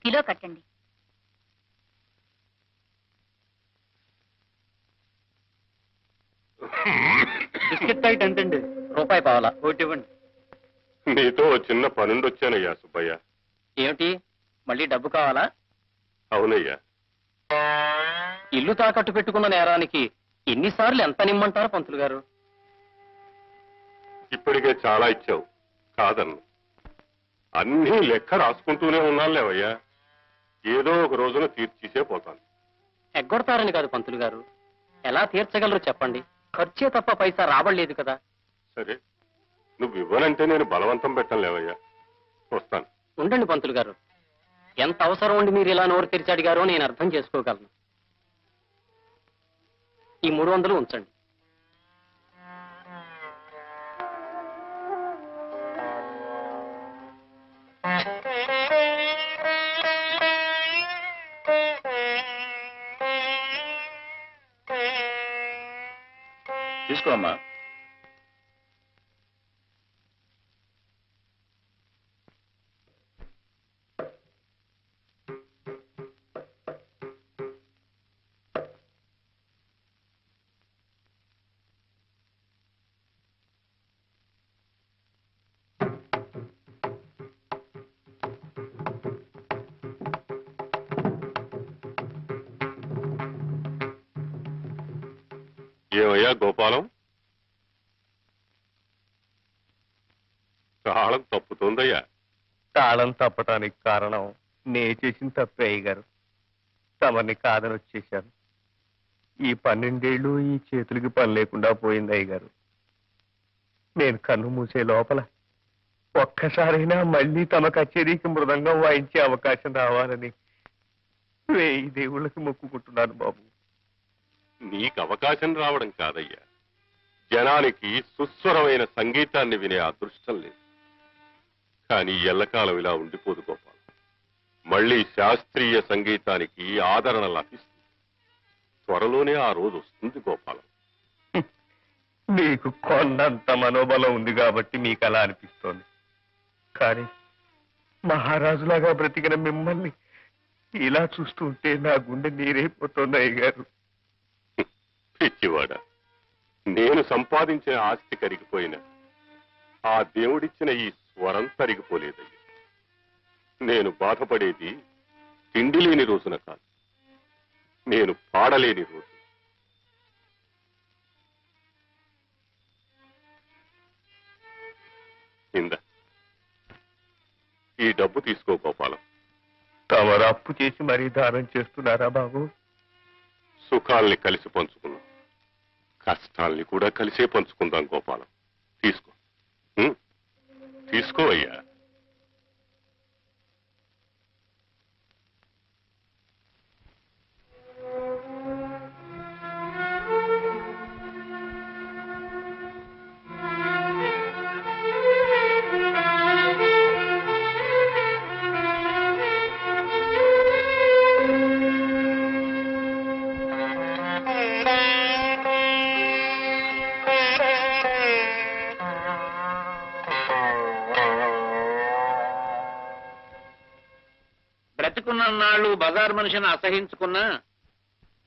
Kilo కట్టండి. Biscuit packet ఎంతండి? రూపాయి పావాలా. ఒకటి ఇవ్వండి. నీతో చిన్న పనుండి వచ్చానయ్యా సుబ్బయ్య. ఏమిటి, మళ్ళీ డబ్బు కావాలా? అవునయ్యా. ఇల్లు తాకట్టు పెట్టుకున్న నేరానికి ఎన్నిసార్లు ఎంత నిమ్మంటారు పంతులు గారు? ఇప్పటికే చాలా ఇచ్చావు, కాదన్ను. అన్నీ లెక్క రాసుకుంటూనే ఉన్నానులేవయ్యా. ఏదో ఒక రోజున తీర్చిసే పోతాను. ఎగ్గొడతారని కాదు పంతులు గారు, ఎలా తీర్చగలరు చెప్పండి. ఖర్చే తప్ప పైసా రాబడలేదు కదా. సరే, నువ్వు ఇవ్వనంటే నేను బలవంతం పెట్టలేవయ్యా. వస్తాను. ఉండండి పంతులు గారు, ఎంత అవసరం ఉండి మీరు ఇలా నోరు తెరిచి అడిగారో నేను అర్థం చేసుకోగలను. ఈ 300 ఉంచండి. తీసుకో అమ్మా. ఏమయ్యా గోపాలం, తాళం తప్పుతోందయ్యా. తాళం తప్పటానికి కారణం నే చేసిన తప్పే అయ్యగారు. తమని కాదని వచ్చేశాను. ఈ 12 ఏళ్ళు ఈ చేతులకి పని లేకుండా పోయింది అయ్యగారు. నేను కన్ను మూసే లోపల ఒక్కసారైనా మళ్ళీ తమ కచేరీకి మృదంగం వాయించే అవకాశం రావాలని 1000 దేవుళ్ళకి మొక్కుకుంటున్నాను బాబు. నీకు అవకాశం రావడం కాదయ్యా, జనానికి సుస్వరమైన సంగీతాన్ని వినే అదృష్టం లేదు. కానీ ఎల్లకాలం ఇలా ఉండిపోదు గోపాలం. మళ్ళీ శాస్త్రీయ సంగీతానికి ఆదరణ లభిస్తుంది. త్వరలోనే ఆ రోజు వస్తుంది గోపాలం. మీకు కొండంత మనోబలం ఉంది కాబట్టి మీకు అలా అనిపిస్తోంది. కానీ మహారాజులాగా బ్రతికిన మిమ్మల్ని ఇలా చూస్తుంటే నా గుండె నీరైపోతుంది అయ్యగారు. పిచ్చివాడ, నేను సంపాదించిన ఆస్తి కరిగిపోయినా ఆ దేవుడిచ్చిన ఈ స్వరం తరిగిపోలేదయ్యా. నేను బాధపడేది తిండి లేని రోజున కాదు, నేను పాడలేని రోజు. ఇందా ఈ డబ్బు తీసుకో గోపాలం. తమరు అప్పు చేసి మరీ దానం చేస్తున్నారా బాబు? సుఖాల్ని కలిసి పంచుకున్నాం, కష్టాల్ని కూడా కలిసే పంచుకుందాం గోపాలం. తీసుకో, తీసుకో అయ్యా. బ్రతికున్నాళ్ళు బజార్ మనిషిని అసహించుకున్నా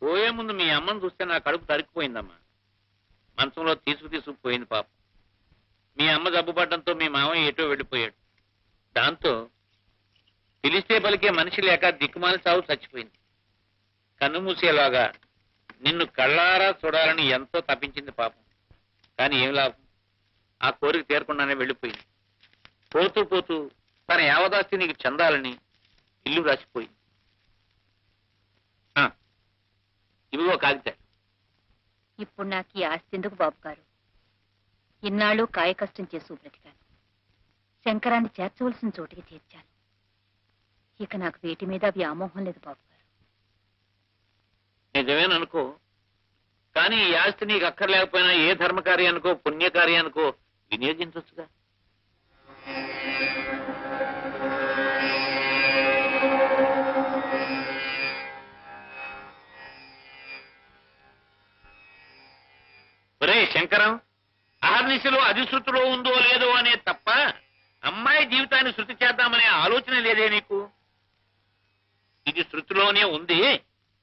పోయే ముందు మీ అమ్మను చూస్తే నా కడుపు తరికిపోయిందమ్మా. మంచంలో తీసుకుపోయింది పాపం. మీ అమ్మ జబ్బుపడ్డంతో మీ మామయ్య ఎటో వెళ్ళిపోయాడు. దాంతో పిలిస్తే పలికే మనిషి లేక దిక్కుమాలి సాగు చచ్చిపోయింది. కన్ను మూసేలాగా నిన్ను కళ్ళారా చూడాలని ఎంతో తప్పించింది పాపం. కానీ ఏం లాభం, ఆ కోరిక తీరకుండానే వెళ్ళిపోయింది. పోతూ పోతూ తన యావదాస్తి నీకు చెందాలని ఇల్లు రాసిపోయింది. ఇవిగో కాగితాలు. ఇప్పుడు నాకు ఈ ఆస్తి ఎందుకు బాబు గారు? ఇన్నాళ్ళు కాయ కష్టం చేసి బ్రతికాను. శంకరాన్ని చేర్చవలసిన చోటికి చేర్చాను. ఇక నాకు వీటి మీద వ్యామోహం లేదు బాబు గారు. నిజమేననుకో, కానీ ఈ ఆస్తి నీకు అక్కర్లేకపోయినా ఏ ధర్మకార్యానికో పుణ్యకార్యానికో వినియోగించవచ్చుగా. ఒరే శంకరం, అహర్నిశలో అధిశృతిలో ఉందో లేదో అనే తప్ప అమ్మాయి జీవితాన్ని శృతి చేద్దామనే ఆలోచన లేదే నీకు? ఇది శృతిలోనే ఉంది.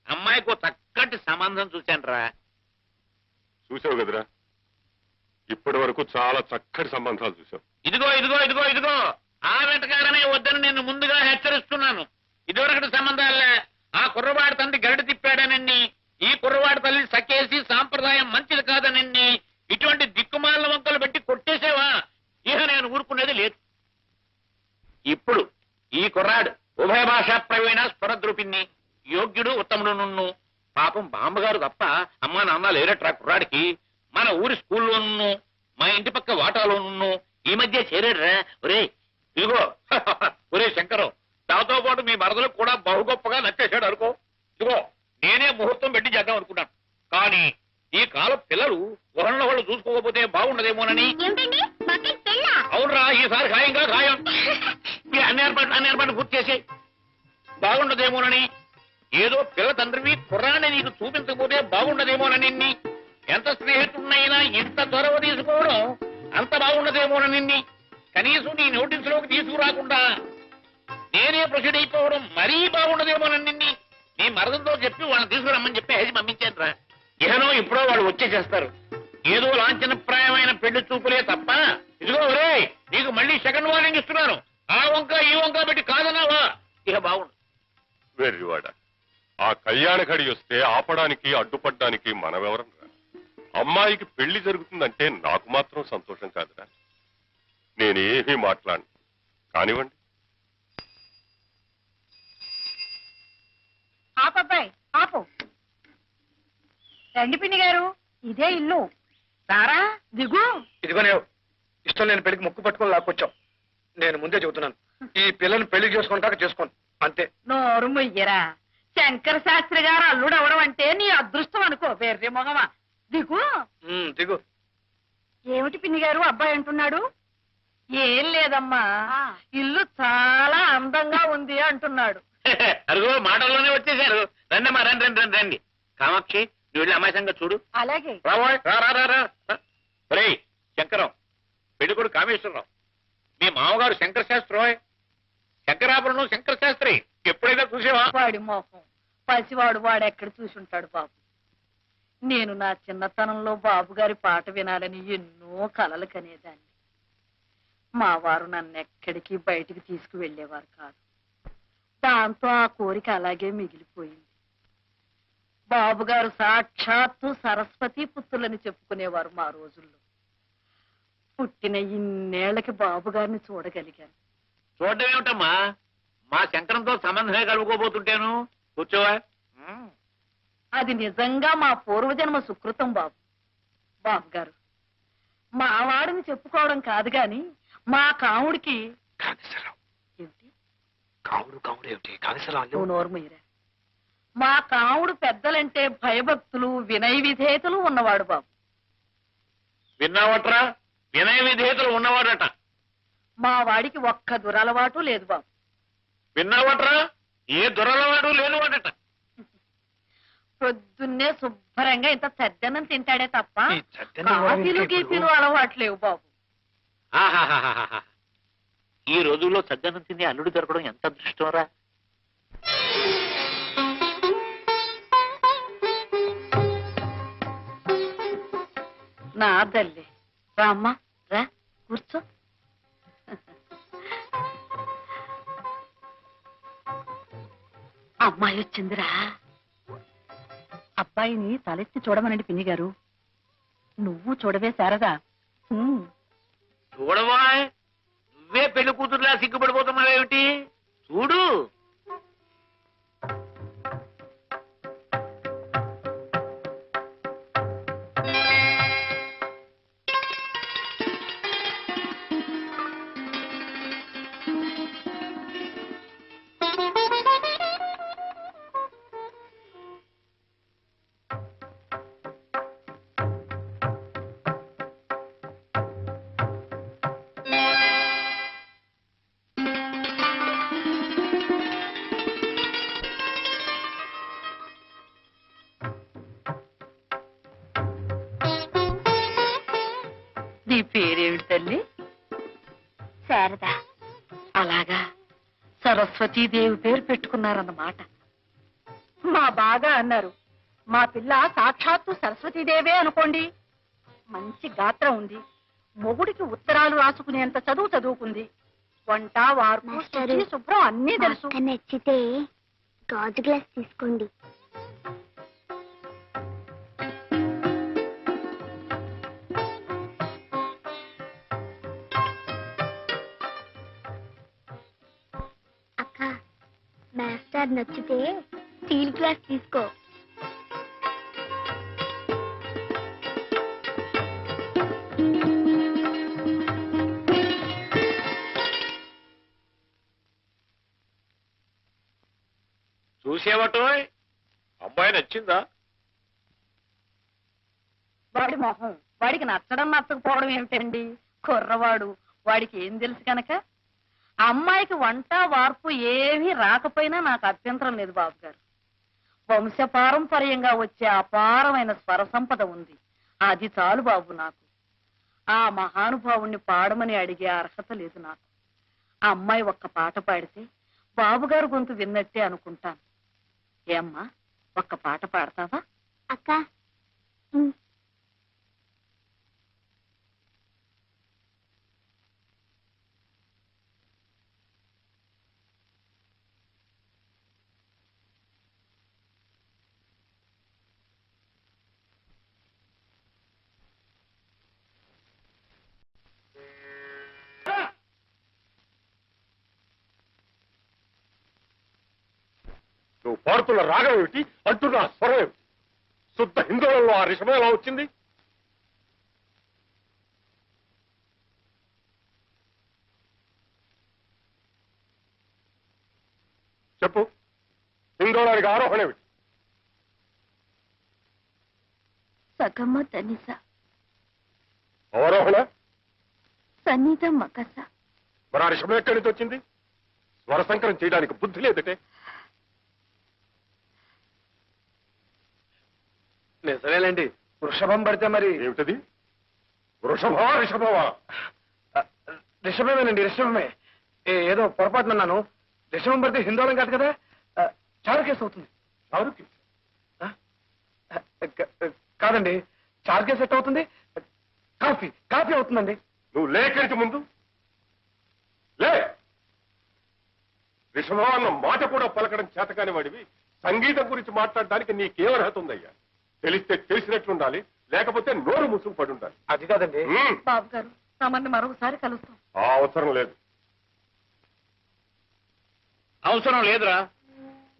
అమ్మాయికి చక్కటి సంబంధం చూశానురా. చూసావు కదరా, ఇప్పటి వరకు చాలా చక్కటి సంబంధాలు చూసావు. ఇదిగో ఇదిగో ఇదిగో ఇదిగో ఆ వెంటకాడనే వద్దని నేను ముందుగా హెచ్చరిస్తున్నాను. ఇదివరకటి సంబంధాలే. ఆ కుర్రవాడి తండ్రి గరిట తిప్పాడనండి, ఈ కుర్రవాడి తల్లి సకేసి సాంప్రదాయం మంచిది కాదనండి, ఇటువంటి దిక్కుమాల వంకలు పెట్టి కొట్టేసేవా ఇహ నేను ఊరుకునేది లేదు. ఇప్పుడు ఈ కుర్రాడు ఉభయ భాషా ప్రవీణ స్ఫురద్రూపిణి, యోగ్యుడు ఉత్తముడు నున్ను. పాపం బామ్మగారు తప్ప అమ్మా నాన్న లేరట్రా కుర్రాడికి. మన ఊరి స్కూల్లోను మా ఇంటి పక్క వాటాలోను ఈ మధ్య చేరాడురా. ఒరే ఇదిగో ఒరే శంకరం, దాంతో పాటు మీ మరదలు కూడా బహు గొప్పగా నచ్చేశాడు అనుకో. ఇదిగో నేనే ముహూర్తం పెట్టి చేద్దాం అనుకున్నాను, కానీ ఈ కాలం పిల్లలు ఒకళ్ళ వాళ్ళు చూసుకోకపోతే బాగుండదేమోనని. అవునరా, ఈసారి ఖాయంగా ఖాయం. అన్ని ఏర్పాట్లు పూర్తి చేసి బాగుండదేమోనని. ఏదో పిల్ల తండ్రివి కుర్రాన్ని నీకు చూపించకపోతే బాగుండదేమోనని. ఎంత స్నేహితుడినైనా ఇంత చొరవ తీసుకోవడం అంత బాగుండదేమోనని. కనీసం నీ నోటీసులోకి తీసుకురాకుండా నేనే ప్రొసీడ్ అయిపోవడం మరీ బాగుండదేమోనని నీ మరదలతో చెప్పి వాళ్ళని తీసుకురమ్మని చెప్పి హెసి పంపించాను రా. ఇహనో ఇప్పుడో వాళ్ళు వచ్చేసేస్తారు. ఏదో లాంఛనప్రాయమైన పెళ్లి చూపులే తప్ప. ఇదిగో ఒరే, నీకు మళ్ళీ సెకండ్ వార్నింగ్ ఇస్తున్నాను. ఆ వంక ఈ వంక పెట్టి కాదన్నావా ఇక బాగుండు. వెర్రివాడ, ఆ కళ్యాణ గడి వస్తే ఆపడానికి అడ్డుపడ్డానికి మనమెవరం రా? అమ్మాయికి పెళ్లి జరుగుతుందంటే నాకు మాత్రం సంతోషం కాదురా. నేనేమీ మాట్లాడను, కానివ్వండి. ఆపబ్బాయి ఆపు. రండి పిన్ని గారు, ఇదే ఇల్లు. సారా దిగు. ఇదిగోనే ఇష్టం లేని పెళ్లికి ముక్కు పట్టుకొని లాక్కొచ్చాం. నేను ముందే చెబుతున్నాను, ఈ పిల్లని పెళ్లి చేసుకుంటాక చేసుకోను అంతే. నోరు మొయ్యరా. శంకర శాస్త్రి గారు అల్లుడు అవడం అంటే నీ అదృష్టం అనుకో. వేర్రే మొగమా, దిగు. దిగు. ఏమిటి పిన్ని గారు అబ్బాయి అంటున్నాడు? ఏం లేదమ్మా, ఇల్లు చాలా అందంగా ఉంది అంటున్నాడు. అరుగో మాటల్లోనే వచ్చేసారు. రండమ్మా, రండి రండి రండి రండి. కామాక్షి, నువ్వు వెళ్ళి అమ్మాయి సంగతి చూడు. అలాగే. ఒరేయ్ శంకరం, పెళ్ళికొడు కామేశ్వరరావు, మీ మామగారు శంకర శాస్త్రి. శంకరాభరణం శంకర శాస్త్రి ఎప్పుడైనా చూసేవా? వాడి మోహం పసివాడు, వాడెక్కడ చూసుంటాడు బాబు. నేను నా చిన్నతనంలో బాబు గారి పాట వినాలని ఎన్నో కలలు కనేదాన్ని. మా వారు నన్ను ఎక్కడికి బయటికి తీసుకువెళ్లేవారు కాదు. దాంతో ఆ కోరిక అలాగే మిగిలిపోయింది. బాబుగారు సాక్షాత్తు సరస్వతి పుత్రులని చెప్పుకునేవారు మా రోజుల్లో. పుట్టిన ఇన్నేళ్లకి బాబుగారిని చూడగలిగాను. చూడడం ఏమిటమ్మా, మా శంకరంతో సంబంధమే కలుపుకోబోతుంటాను. కూర్చోవా. అది నిజంగా మా పూర్వజన్మ సుకృతం బాబు. బాబుగారు మా వాడిని చెప్పుకోవడం కాదు గాని మా కాముడికి. ఏమిటి నువ్వు నోరుమయ్యరా. మా కాముడు పెద్దలంటే భయభక్తులు వినయ విధేయతలు ఉన్నవాడు బాబు. విన్నావట్రా, వినయ విధేయతలు ఉన్నవాడట. మా వాడికి ఒక్క దురలవాటు లేదు బాబు. విన్నావట్రా, ఏ దురలవాడు లేనివాడట. పొద్దున్నే శుభ్రంగా ఇంత సద్దన్నం తింటాడే తప్ప కాఫీలు గీపీలు అలవాట్లేవు బాబు. ఆహాహాహాహా. ఈ రోజుల్లో సద్దన్నం తిని అల్లుడు దొరకడం ఎంత అదృష్టంరా. నా తల్లి రామ్మా, రా కూర్చో. అమ్మాయి వచ్చిందిరా. అబ్బాయిని తలెత్తి చూడమనండి పిన్ని గారు. నువ్వు చూడవే శారదా. చూడవా, నువ్వే పెళ్లి కూతురులా సిగ్గుపడిపోతున్నావేమిటి? చూడు. నీ పేరేమిటి తల్లి? శారద. అలాగా, సరస్వతీదేవి పేరు పెట్టుకున్నారన్నమాట. బాగా అన్నారు. మా పిల్ల సాక్షాత్తు సరస్వతీదేవే అనుకోండి. మంచి గాత్రం ఉంది. మొగుడికి ఉత్తరాలు రాసుకునేంత చదువు చదువుకుంది. వంట, వార్పు, శుచి, శుభ్రం అన్నీ తెలుసు. నచ్చితే గాజు గ్లాస్ తీసుకోండి. అక్క, మాస్టర్ నచ్చితే స్టీల్ గ్లాస్ తీసుకో. చూసేవటో అమ్మాయి నచ్చిందా? వాడి మొహం వాడికి నచ్చడం నచ్చకపోవడం ఏమిటండి? కుర్రవాడు, వాడికి ఏం తెలుసు కనుక. ఆ అమ్మాయికి వంట వార్పు ఏమీ రాకపోయినా నాకు అభ్యంతరం లేదు బాబు గారు. వంశపారంపర్యంగా వచ్చే అపారమైన స్వర సంపద ఉంది. అది చాలు బాబు నాకు. ఆ మహానుభావుణ్ణి పాడమని అడిగే అర్హత లేదు నాకు. ఆ అమ్మాయి ఒక్క పాట పాడితే బాబుగారు గొంతు విన్నట్టే అనుకుంటాను. ఏమ్మా, ఒక్క పాట పాడతావా? అక్క, నువ్వు పాడుతున్న రాగం ఏమిటి, అంటున్న స్వరం ఏమిటి? శుద్ధ హిందువులలో ఆ రిషభం ఎలా వచ్చింది? చెప్పు, హిందోళానికి ఆరోహణ ఏమిటి? సగమ తనిస, అవరోహణ సన్నిధ మకస. మరి ఆ రిషభం ఎక్కడి నుంచి వచ్చింది? స్వర సంకరం చేయడానికి బుద్ధి లేదటే. నిజమేలేండి, వృషభం పడితే మరి ఏమిటది? వృషభా రిషభమా? రిషభమేనండి, రిషభమే. ఏదో పొరపాటునన్నాను. రిషభం పడితే హిందోళం కాదు కదా, చారుకేసు అవుతుంది. చారుకి కాదండి, చారుకేసు ఎట్ అవుతుంది? కాఫీ కాఫీ అవుతుందండి. నువ్వు లేఖనికి ముందు లే. రిషభం అన్న మాట కూడా పలకడం చేతకాని వాడివి సంగీతం గురించి మాట్లాడడానికి నీకేం అర్హత ఉందయ్యా? తెలిస్తే తెలిసినట్లుండాలి, లేకపోతే నోరు ముసుగు పడి ఉండాలి. అది కాదండి. బాబు గారు, తమని మరొకసారి కలుస్తాం. ఆ అవసరం లేదు. అవసరం లేదురా,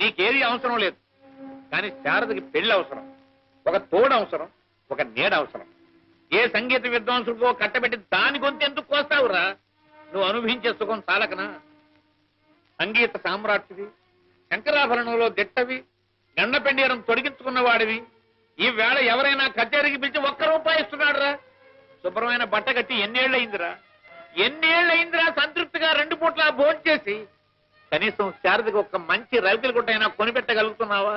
నీకేది అవసరం లేదు. కానీ శారదకి పెళ్లి అవసరం, ఒక తోడు అవసరం, ఒక నీడ అవసరం. ఏ సంగీత విద్వాంసుడికో కట్టబెట్టి దాని గొంతు ఎందుకు కోస్తావురా? నువ్వు అనుభవించే సుఖం చాలకనా? సంగీత సామ్రాట్టివి, శంకరాభరణంలో దిట్టవి, గండపెండీరం తొడిగించుకున్న వాడివి. ఈ వేళ ఎవరైనా కచేరికి పిలిచి ₹1 ఇస్తున్నాడు రా. శుభ్రమైన బట్ట కట్టి ఎన్నేళ్లయిందిరా సంతృప్తిగా 2 పూట్ల భోంచేసి. కనీసం శారదకి ఒక మంచి రవికల గుట్టైనా కొనిపెట్టగలుగుతున్నావా?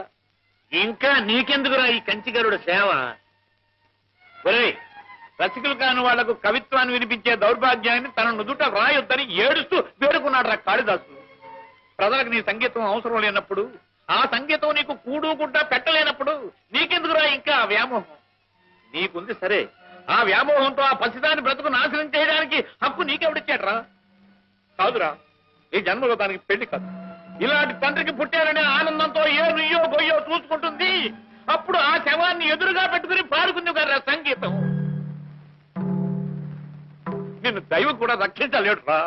ఇంకా నీకెందుకురా ఈ కంచిగరుడు సేవ? ఒరే, రసికులు కాని వాళ్లకు కవిత్వాన్ని వినిపించే దౌర్భాగ్యాన్ని తన నుదుట రాయొద్దని ఏడుస్తూ వేడుకున్నాడు రా కాళిదాసు. ప్రజలకు నీ సంగీతం అవసరం లేనప్పుడు, ఆ సంగీతం నీకు కూడు గుడ్డ పెట్టలేనప్పుడు నీకెందుకురా ఇంకా ఆ వ్యామోహం? నీకుంది సరే, ఆ వ్యామోహంతో ఆ పసిదాని బ్రతుకు నాశనం చేయడానికి హక్కు నీకెవడిచ్చాడ్రా? కాదురా, ఈ జన్మలో దానికి పెళ్లి కాదు. ఇలాంటి తండ్రికి పుట్టారనే ఆనందంతో ఏ నుయ్యో గొయ్యో చూసుకుంటుంది. అప్పుడు ఆ శవాన్ని ఎదురుగా పెట్టుకుని పాడుకుంది కదా సంగీతం. నిన్ను దైవం కూడా రక్షించలేడురా.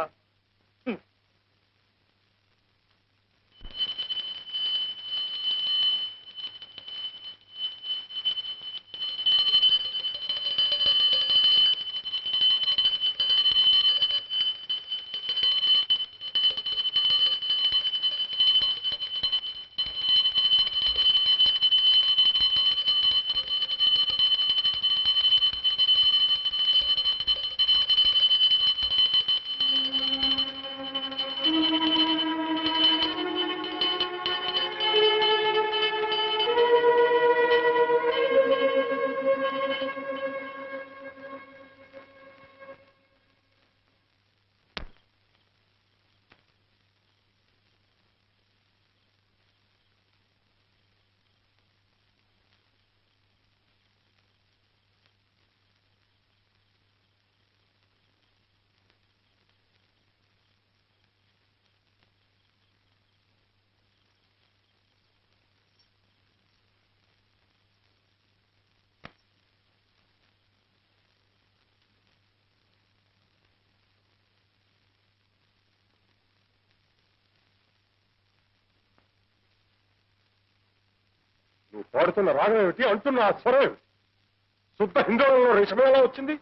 నువ్వు పాడుతున్న రాగం ఏమిటి, అంటున్న ఆ స్వరం ఏమిటి? శుద్ధ హిందువులలో రేషమే ఎలా వచ్చింది?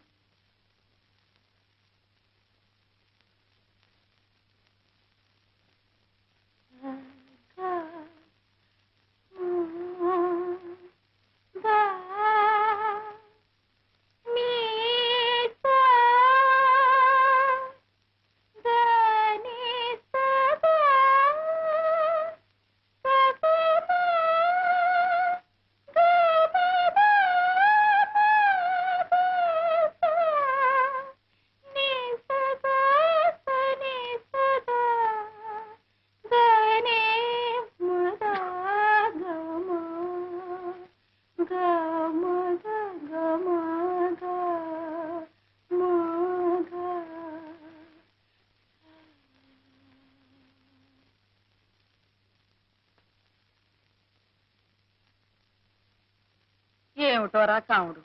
ఏమిటోరా కాముడు,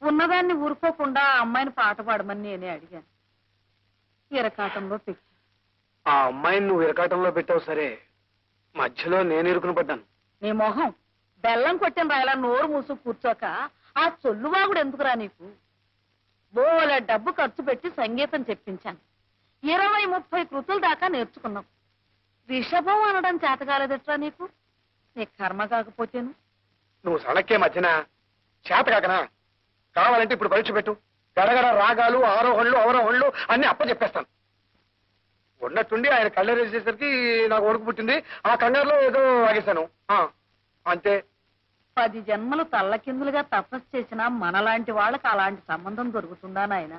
ఉన్నదాన్ని ఊరుకోకుండా ఆ అమ్మాయిని పాట పాడమని నేనే అడిగాను. ఇరకాటంలో పెట్టి ఆ అమ్మాయిని నువ్వు ఇరకాటంలో పెట్టావు సరే, మధ్యలో నేను ఇరుకుని పడ్డాను. నీ మొహం బెల్లం కొట్టిన రాయలా నోరు మూసు కూర్చోక ఆ చొల్లువాగుడు ఎందుకురా నీకు? బోల డబ్బు ఖర్చు పెట్టి సంగీతం చెప్పించాను. 20-30 కృతుల దాకా నేర్చుకున్నావు. రిషభం అనడం చేతగాలేదట్రా నీకు? నీ కర్మ కాకపోతేను. నువ్వు సణక్కే మధ్యన చేత కాకనా? కావాలంటే ఇప్పుడు పరీక్ష పెట్టు. గడగడ రాగాలు, ఆరోహణలు, అవరోహణలు అన్ని అప్పచెప్పేస్తాను. ఉన్నట్టుండి ఆయన కళ్ళేసేసరికి నాకు వణుకు పుట్టింది. ఆ కంగారులో ఏదో ఆగేశాను, అంతే. 10 జన్మలు తల్లకిందులుగా తపస్సు చేసినా మనలాంటి వాళ్ళకి అలాంటి సంబంధం దొరుకుతుందా నాయన?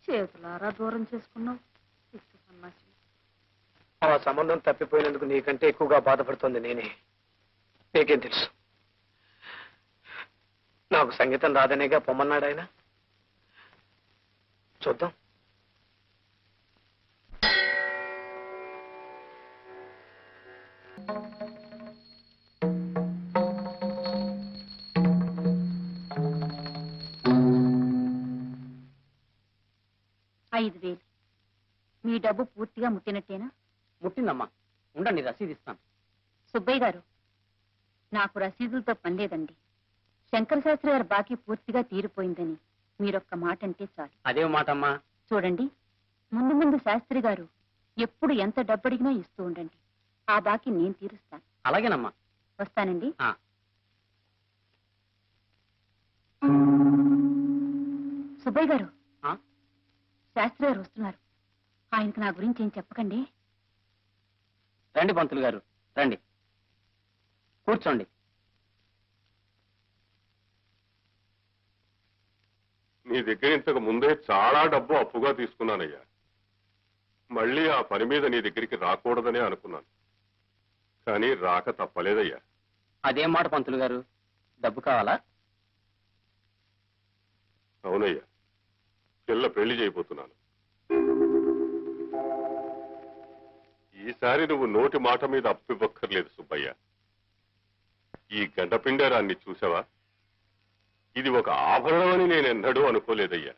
చేతులారా దూరం చేసుకున్నావు. ఆ సంబంధం తప్పిపోయినందుకు నీకంటే ఎక్కువగా బాధపడుతోంది నేనే. నీకేం తెలుసు? నాకు సంగీతం రాదనేగా పొమ్మన్నాడు ఆయన. చూద్దాం. మీ డబ్బు పూర్తిగా ముట్టినట్టేనా? ముట్టిందమ్మా, ఉండండి రసీదు ఇస్తాను. సుబ్బయ్య గారు, నాకు రసీదులతో పని లేదండి. శంకర శాస్త్రి గారి బాకీ పూర్తిగా తీరిపోయిందని మీరొక్క మాట అంటే చాలు. అదే మాటమ్మా. చూడండి, ముందు ముందు శాస్త్రి గారు ఎప్పుడు ఎంత డబ్బు అడిగినా ఇస్తూ ఉండండి. ఆ బాకీ నేను తీరుస్తాను. అలాగేనమ్మా. వస్తానండి. సుబ్బయ్య గారు, శాస్త్రి గారు వస్తున్నారు. ఆయనకు నా గురించి ఏం చెప్పకండి. రండి పంతులు గారు, రండి, కూర్చోండి. నీ దగ్గర ఇంతకు ముందే చాలా డబ్బు అప్పుగా తీసుకున్నానయ్యా. మళ్ళీ ఆ పని మీద నీ దగ్గరికి రాకూడదనే అనుకున్నాను, కానీ రాక తప్పలేదయ్యా. అదేం మాట పంతులు గారు, డబ్బు కావాలా? అవునయ్యా, పిల్ల పెళ్లి చేయబోతున్నాను. ఈసారి నువ్వు నోటి మాట మీద అప్పు ఇవ్వక్కర్లేదు సుబ్బయ్య. ఈ గండపిండారాన్ని చూసావా? ఇది ఒక ఆభరణం అని నేనెన్నడూ అనుకోలేదయ్యా.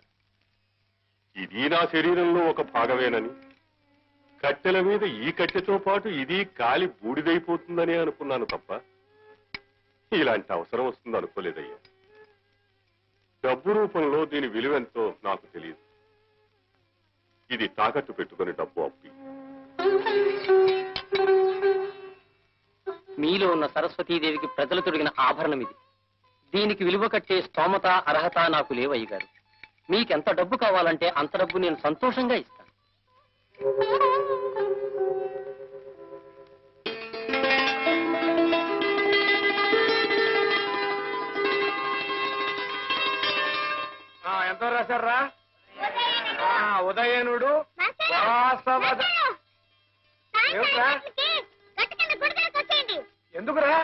ఇది నా శరీరంలో ఒక భాగమేనని, కట్టెల మీద ఈ కట్టెతో పాటు ఇది కాలి బూడిదైపోతుందని అనుకున్నాను తప్ప ఇలాంటి అవసరం వస్తుంది అనుకోలేదయ్యా. డబ్బు రూపంలో దీని విలువెంతో నాకు తెలియదు. ఇది తాకట్టు పెట్టుకుని డబ్బు అప్పి. మీలో ఉన్న సరస్వతీదేవికి ప్రజలు తొడిగిన ఆభరణం ఇది. దీనికి విలువ కట్టే స్తోమత, అర్హత నాకు లేవయ్య గారు. మీకెంత డబ్బు కావాలంటే అంత డబ్బు నేను సంతోషంగా ఇస్తాను. ఎంత రాశారా? ఉదయనుడు వాసవద. ఏమిట్రా? ఎందుకురా?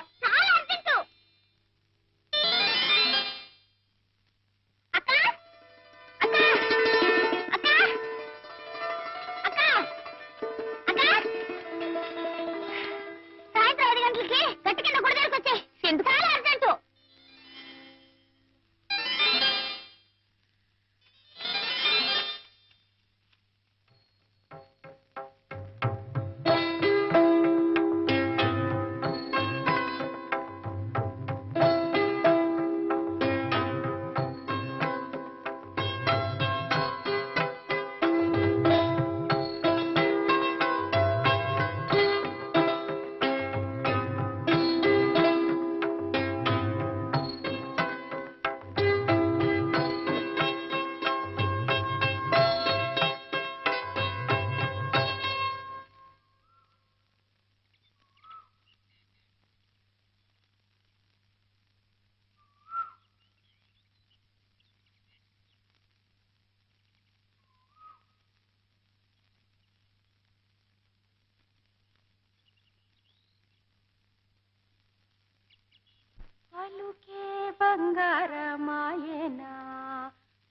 పలుకే బంగారమాయనా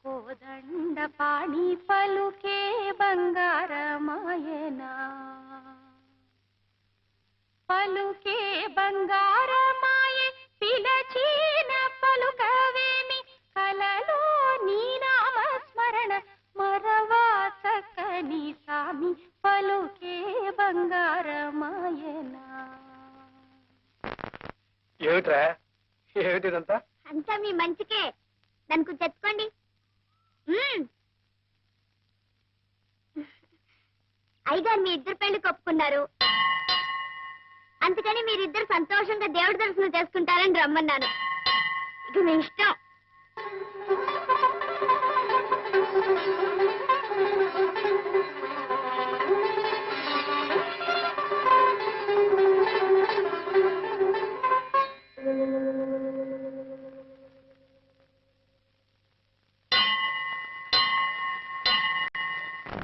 కోదండ పాణి పలుకే బంగారమాయనా పలుకే బంగారమాయే పిలచీన పలుకవేమి కలలో నీ నామస్మరణ మరవా చక్కని సామి పలుకే బంగారమాయనా. ఏమిట్రా ఏమిటిదంతా? అంతా మీ మంచికే, దానికి తెచ్చుకోండి. అయ్యగారు మీ ఇద్దరు పెళ్లి కొప్పుకున్నారు, అందుకని మీరిద్దరు సంతోషంగా దేవుడి దర్శనం చేసుకుంటారని రమ్మన్నాను. ఇక మీ ఇష్టం.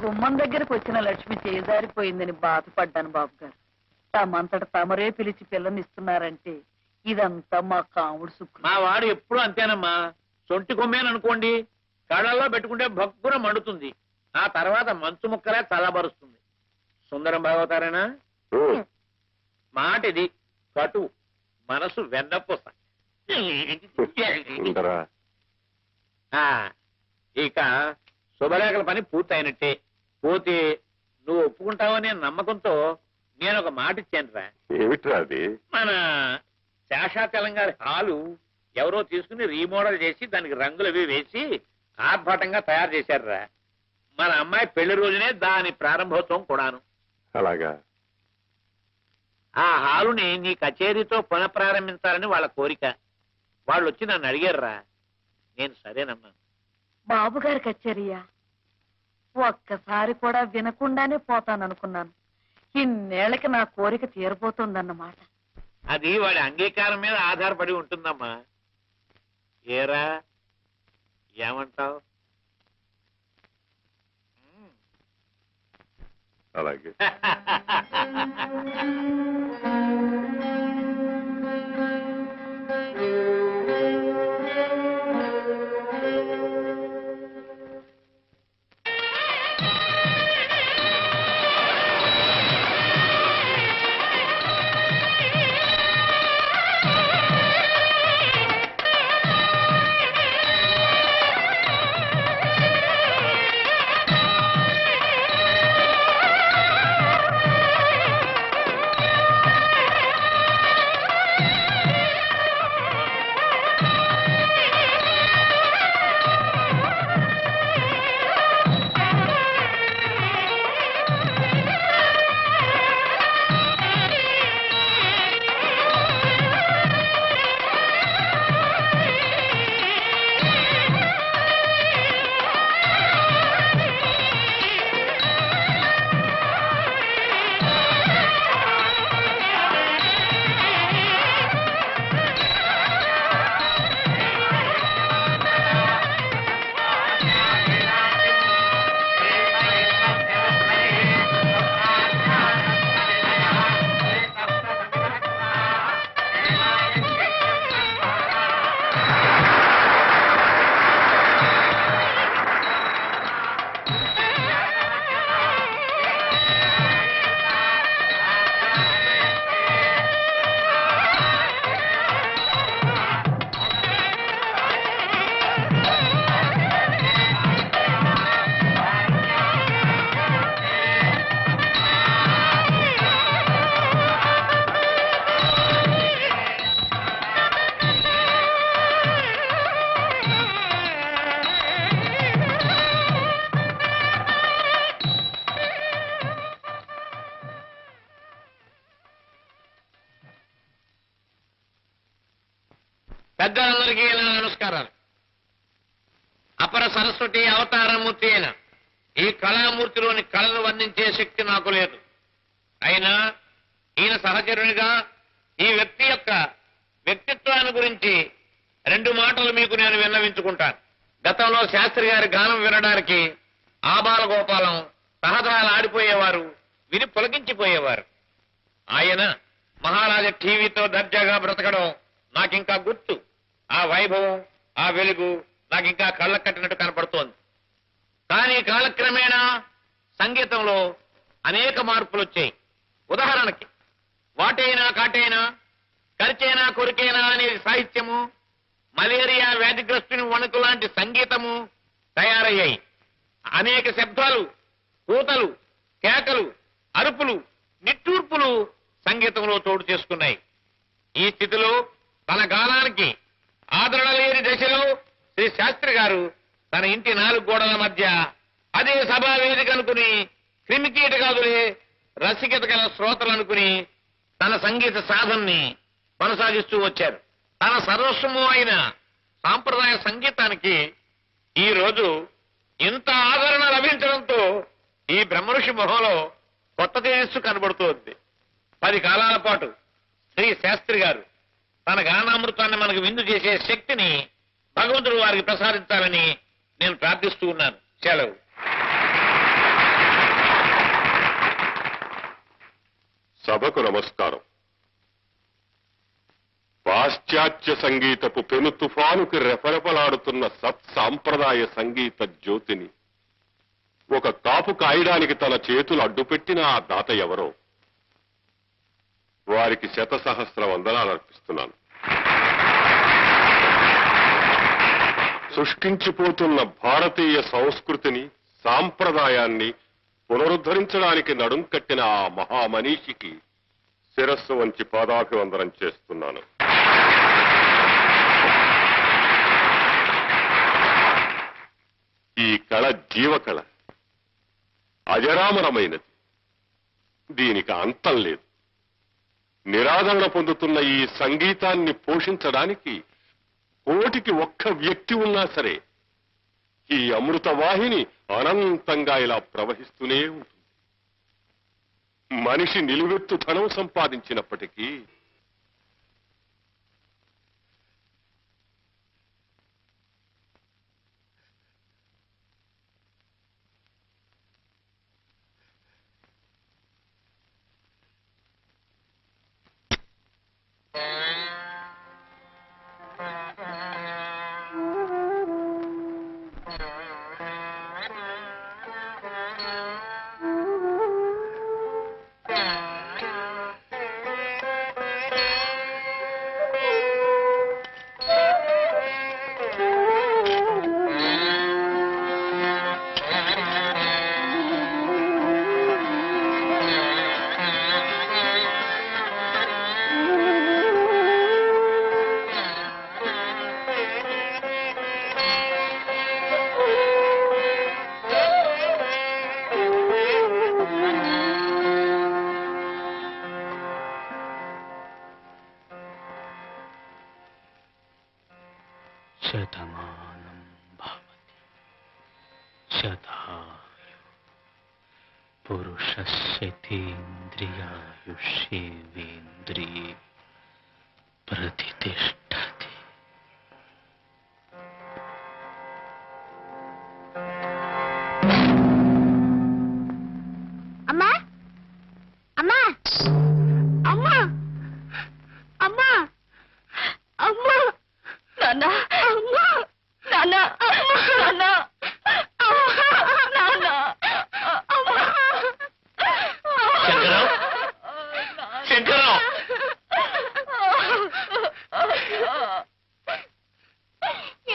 గుమ్మం దగ్గరకు వచ్చిన లక్ష్మి చేజారిపోయిందని బాధపడ్డాను బాబు గారు. తమంతట తమరే పిలిచి పిల్లనిస్తున్నారంటే ఇదంతా మా కాముడు సుఖం. మా వాడు ఎప్పుడు అంతేనమ్మా. సొంటి కొమ్మేననుకోండి, కళ్ళల్లో పెట్టుకుంటే భక్కున మండుతుంది, ఆ తర్వాత మంచు ముక్కలే చల్లబరుస్తుంది. సుందరం బాగవుతారేనా? మాట ఇది కటు, మనసు వెన్నపూస. ఇక శుభలేఖల పని పూర్తయినట్టే. పోతే నువ్వు ఒప్పుకుంటావనే నమ్మకంతో నేను ఒక మాట ఇచ్చానురా. ఏమిట్రా అది? మన శేషాచలం గారి హాలు ఎవరో తీసుకుని రీమోడల్ చేసి దానికి రంగులవి వేసి ఆర్భాటంగా తయారు చేశారురా. మన అమ్మాయి పెళ్లి రోజునే దాని ప్రారంభోత్సవం కూడాను. అలాగా? ఆ హాలుని నీ కచేరీతో పునఃప్రారంభించాలని వాళ్ళ కోరిక. వాళ్ళు వచ్చి నన్ను అడిగారురా. నేను సరేనమ్మా. బాబు గారి కచేరియా? ఒక్కసారి కూడా వినకుండానే పోతాననుకున్నాను. ఇన్నేళ్లకి నా కోరిక తీరబోతోందన్నమాట. అది వాడి అంగీకారం మీద ఆధారపడి ఉంటుందమ్మా. ఏరా ఏమంటావు? అలాగే. పెద్దలందరికీ నమస్కారాలు. అపర సరస్వతి అవతారమూర్తి అయిన ఈ కళామూర్తిలోని కళను వర్ణించే శక్తి నాకు లేదు. అయినా ఈయన సహచరునిగా ఈ వ్యక్తి యొక్క వ్యక్తిత్వాన్ని గురించి 2 మాటలు మీకు నేను విన్నవించుకుంటాను. గతంలో శాస్త్రి గారి గానం వినడానికి ఆబాల గోపాలం సహజాలు ఆడిపోయేవారు, విని పులకించిపోయేవారు. ఆయన మహారాజా టీవీతో దర్జాగా బ్రతకడం నాకింకా గుర్తు. ఆ వైభవం, ఆ వెలుగు నాకు ఇంకా కళ్ళకు కట్టినట్టు కనపడుతోంది. కానీ కాలక్రమేణా సంగీతంలో అనేక మార్పులు వచ్చాయి. ఉదాహరణకి వాటైనా కాటైనా, కరిచైనా కొరికైనా అనే సాహిత్యము, మలేరియా వ్యాధిగ్రస్తుని వణుకు లాంటి సంగీతము తయారయ్యాయి. అనేక శబ్దాలు, కూతలు, కేకలు, అరుపులు, నిట్టూర్పులు సంగీతంలో చోటు చేసుకున్నాయి. ఈ స్థితిలో తన గానానికి ఆదరణ లేని దశలో శ్రీ శాస్త్రి గారు తన ఇంటి 4 గోడల మధ్య అదే సభా వేదిక అనుకుని క్రిమికీటకాదులే రసికత గల శ్రోతలు అనుకుని తన సంగీత సాధనని కొనసాగిస్తూ వచ్చారు. తన సర్వస్వము అయిన సాంప్రదాయ సంగీతానికి ఈ రోజు ఇంత ఆదరణ లభించడంతో ఈ బ్రహ్మఋషి మొహంలో కొత్త తేజస్సు కనబడుతోంది. 10 కాలాల పాటు శ్రీ శాస్త్రి గారు తన గానామృతాన్ని మనకు విందు చేసే శక్తిని భగవంతుడు వారికి ప్రసాదించాలని నేను ప్రార్థిస్తూ ఉన్నాను. సెలవు. సభకు నమస్కారం. పాశ్చాత్య సంగీతపు పెను తుఫానుకి రెపరెపలాడుతున్న సత్సాంప్రదాయ సంగీత జ్యోతిని ఒక కాపు కాయడానికి తన చేతులు అడ్డుపెట్టిన ఆ దాత ఎవరో వారికి 100,000 వందనాలు అర్పిస్తున్నాను. సృష్టించిపోతున్న భారతీయ సంస్కృతిని, సాంప్రదాయాన్ని పునరుద్ధరించడానికి నడుం కట్టిన ఆ మహామనీషికి శిరస్సు వంచి పాదాభివందనం చేస్తున్నాను. ఈ కళ జీవకళ, అజరామరమైనది. దీనికి అంతం లేదు. నిరాదరణ పొందుతున్న ఈ సంగీతాన్ని పోషించడానికి 1,000,000 ఒక్క వ్యక్తి ఉన్నా సరే ఈ అమృత వాహిని అనంతంగా ఇలా ప్రవహిస్తూనే ఉంటుంది. మనిషి నిలువెత్తు ధనం సంపాదించినప్పటికీ శతమానం భవతి శతాయు పురుషస్యేంద్రియాయుష్యేంద్రియే ప్రతిష్టతి. అమ్మా అమ్మా అమ్మా అమ్మా అమ్మా నాన్న అమ్మా నాన్న నాన్న నాన్న శంకరం, శంకరం,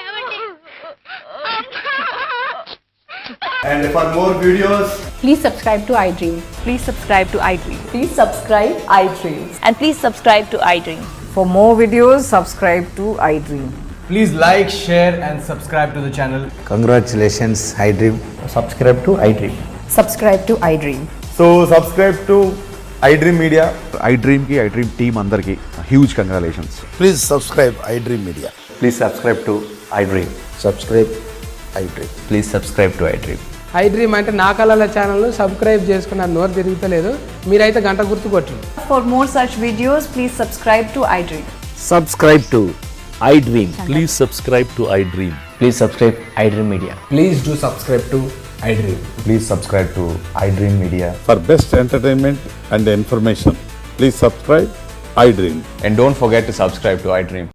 ఏమండి And for more videos, Please subscribe to iDream. Please subscribe to iDream. Please subscribe iDream. And please subscribe to iDream. For more videos, subscribe to iDream. please like, share and subscribe to the channel. Congratulations, iDream. Subscribe to iDream. Subscribe to iDream. So subscribe to iDream Media. iDream ki iDream team andarki huge congratulations. Please subscribe iDream Media. Please subscribe to iDream. Subscribe iDream. Please subscribe to iDream. iDream అంటే నా కళల channel subscribe చేసుకున్న నోరు తిరుగుతలేదు. మీరైతే గంట గుర్తు కొట్టండి. For more such videos, please subscribe to iDream. Subscribe to iDream. Please subscribe to iDream. Please subscribe iDream Media. Please do subscribe to iDream. Please subscribe to iDream Media. For best entertainment and information, please subscribe iDream. And don't forget to subscribe to iDream.